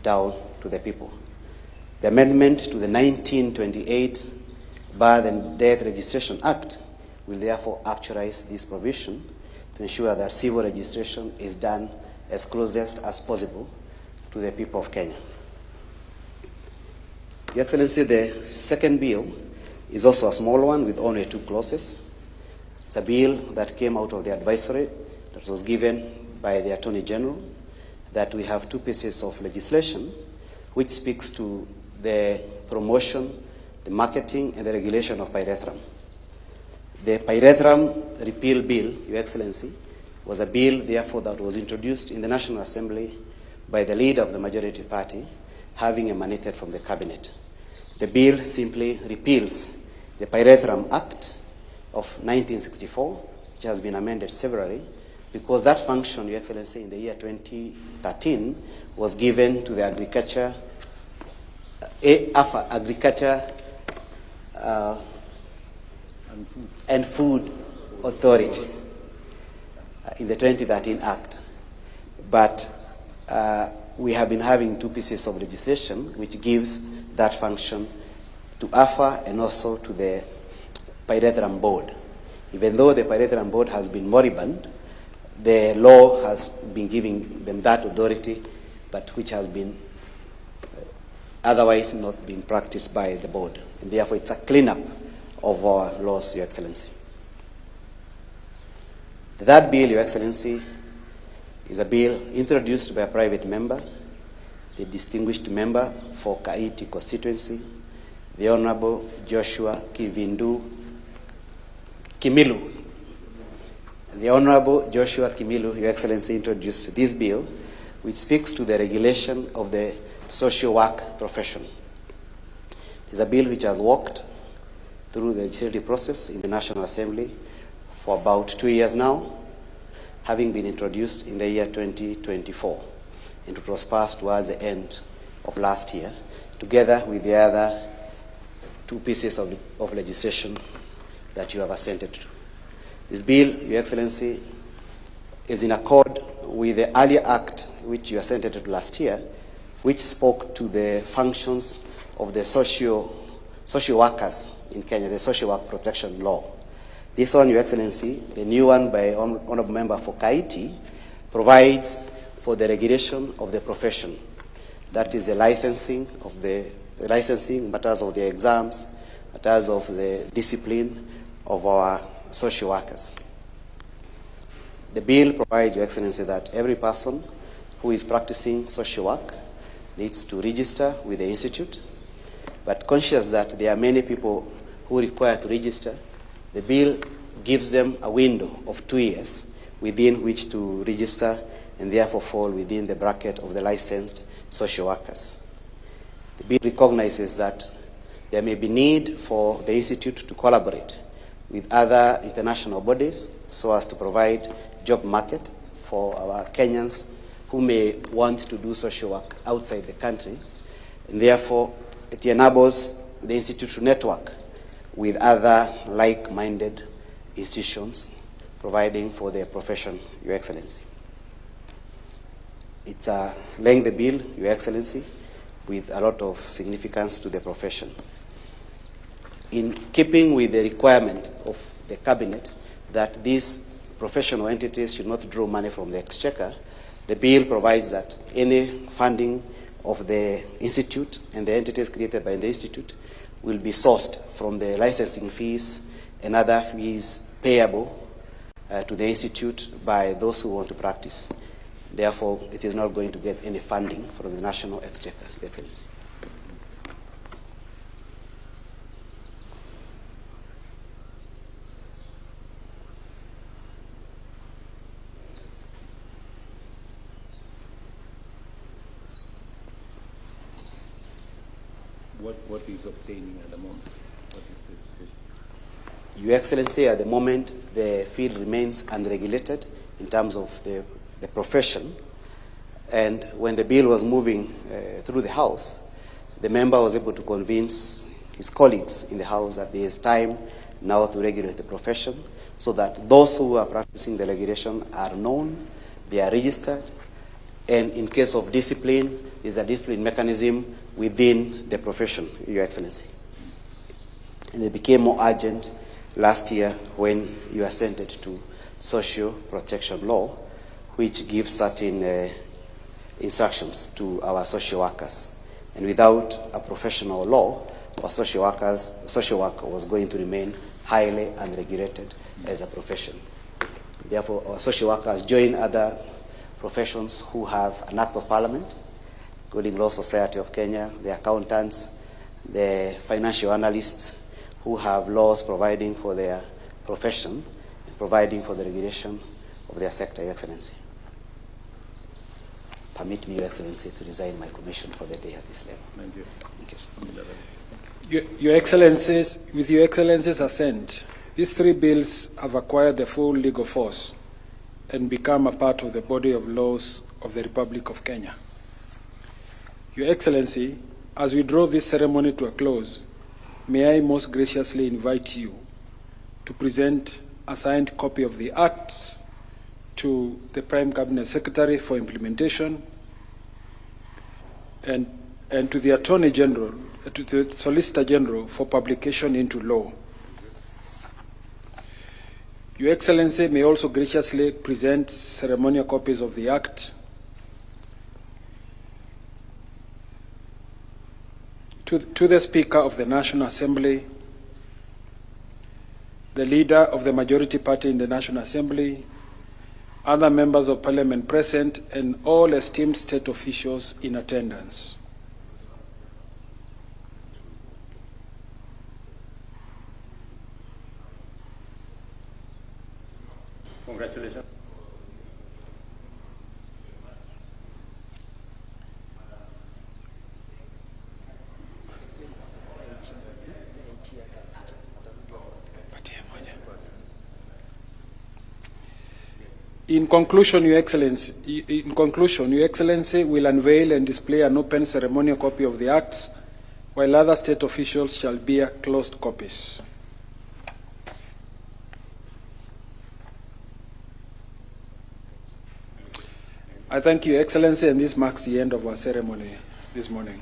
down to the people. The amendment to the 1928 Birth and Death Registration Act will therefore actualize this provision to ensure that civil registration is done as closest as possible to the people of Kenya. Your Excellency, the second bill is also a small one with only 2 clauses. It's a bill that came out of the advisory that was given by the Attorney General, that we have 2 pieces of legislation which speaks to the promotion, the marketing, and the regulation of pyrethrum. The pyrethrum repeal bill, Your Excellency, was a bill, therefore, that was introduced in the National Assembly by the leader of the majority party, having emanated from the cabinet. The bill simply repeals the Pyrethrum Act of 1964, which has been amended severally, because that function, Your Excellency, in the year 2013 was given to the Agriculture and Food Authority in the 2013 Act. But we have been having 2 pieces of legislation which gives that function to AFA and also to the Pyrethrum Board. Even though the Pyrethrum Board has been moribund, the law has been giving them that authority, but which has been otherwise not been practiced by the board. And therefore, it's a cleanup of our laws, Your Excellency. The third bill, Your Excellency, is a bill introduced by a private member, the distinguished member for Kaiti constituency, the Honorable Joshua Kimilu. The Honorable Joshua Kimilu, Your Excellency, introduced this bill, which speaks to the regulation of the social work profession. It is a bill which has walked through the legislative process in the National Assembly for about 2 years now, having been introduced in the year 2024, and it was passed towards the end of last year, together with the other 2 pieces of legislation that you have assented to. This bill, Your Excellency, is in accord with the earlier act which you assented to last year, which spoke to the functions of the social workers in Kenya, the social work protection law. This one, Your Excellency, the new one by Honorable Member for Kaiti, provides for the regulation of the profession. That is the licensing of the licensing, matters of the exams, matters of the discipline of our social workers. The bill provides, Your Excellency, that every person who is practicing social work needs to register with the institute, but conscious that there are many people who require to register, the bill gives them a window of 2 years within which to register and therefore fall within the bracket of the licensed social workers. The bill recognizes that there may be need for the institute to collaborate with other international bodies so as to provide job market for our Kenyans who may want to do social work outside the country, and therefore it enables the institute to network with other like-minded institutions providing for their profession, Your Excellency. It's a lengthy bill, Your Excellency, with a lot of significance to the profession. In keeping with the requirement of the Cabinet that these professional entities should not draw money from the exchequer, the bill provides that any funding of the institute and the entities created by the institute will be sourced from the licensing fees and other fees payable to the institute by those who want to practice. Therefore, it is not going to get any funding from the national exchequer, Your Excellency. What is obtaining at the moment? What is the situation? Your Excellency, at the moment, the field remains unregulated in terms of the profession. And when the bill was moving through the House, the member was able to convince his colleagues in the House that there is time now to regulate the profession so that those who are practicing the regulation are known, they are registered, And in case of discipline, there's a discipline mechanism within the profession, Your Excellency. And it became more urgent last year when you assented to social protection law, which gives certain instructions to our social workers. And without a professional law, our social work was going to remain highly unregulated as a profession. Therefore, our social workers join other professions who have an act of parliament, including Law Society of Kenya, the accountants, the financial analysts, who have laws providing for their profession and providing for the regulation of their sector, Your Excellency. Permit me, Your Excellency, to resign my commission for the day at this level. Thank you. Thank you, sir. Your Excellencies, with Your Excellency's assent, these three bills have acquired the full legal force and become a part of the body of laws of the Republic of Kenya. Your Excellency, as we draw this ceremony to a close, may I most graciously invite you to present a signed copy of the acts to the Prime Cabinet Secretary for implementation and to the Attorney General, to the Solicitor General for publication into law. Your Excellency may also graciously present ceremonial copies of the Act to the Speaker of the National Assembly, the Leader of the Majority Party in the National Assembly, other members of Parliament present, and all esteemed state officials in attendance. Congratulations. In conclusion, Your Excellency will unveil and display an open ceremonial copy of the Acts, while other state officials shall bear closed copies. I thank Your Excellency, and this marks the end of our ceremony this morning.